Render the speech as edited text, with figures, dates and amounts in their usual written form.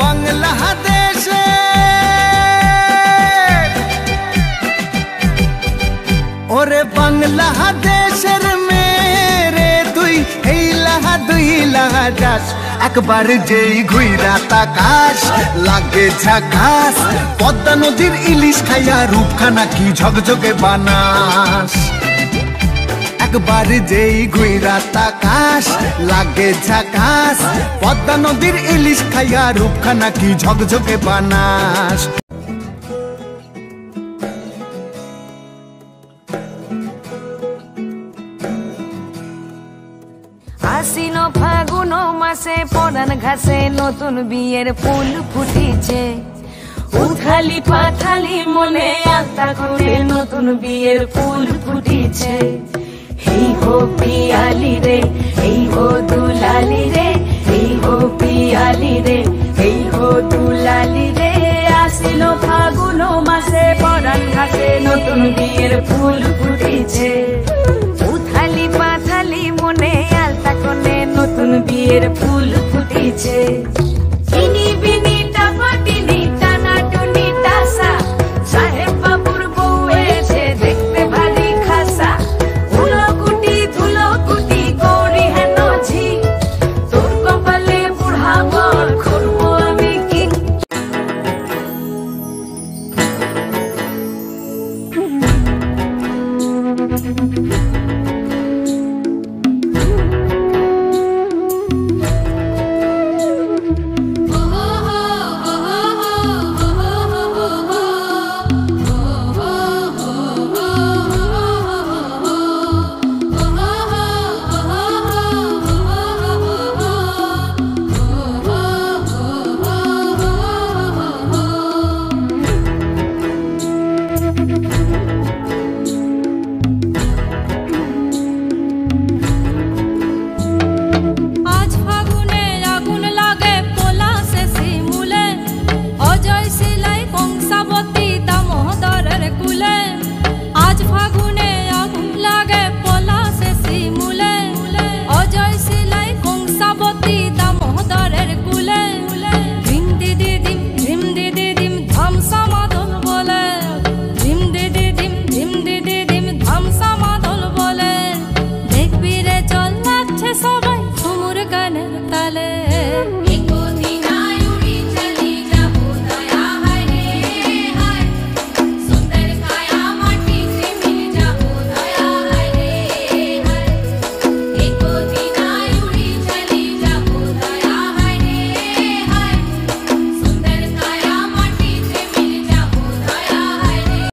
বাংলাদেশে ওরে বাংলাদেশের মেরে তুই এই লাহা দুই লাহা যাস একবার যেই ঘুইরা তাকাস লাগে ঝাকাস পদ্মা নদীর ইলিশ খাইয়া রূপখানা কি ঝকঝকে বানাস একবার যেই ঘুইরা তাকাস লাগে ঝাকাস পদ্মা নদীর ইলিশ খাইয়া রূপখানা কি ঝকঝকে বানাস। আশ্বিন ফাগুন মাসে পরান ঘাসে নতুন বিয়ের ফুল ফুটিছে উথালি পাথালি মনে আত্মা করে নতুন বিয়ের ফুল ফুটিছে। এই হো পিয়ালি রে এই হো দুলালি রে এই হো পিয়ালি রে এই হো দুলালি রে আশ্বিন ফাগুন মাসে পরান ঘাসে নতুন বিয়ের ফুল ফুটিছে উথালি পাথালি মনে আলতা কোণে নতুন বিয়ের ফুল ফুটিছে। চিনি বিনি টাপাটিনি টানা টুনি টাসা সাহেব বাবুর বউ এসে দেখতে ভারী খাসা ধুলো কুটি গৌরী হেন ঝি তোর কপালে বুড়া বর করবো আমি কি।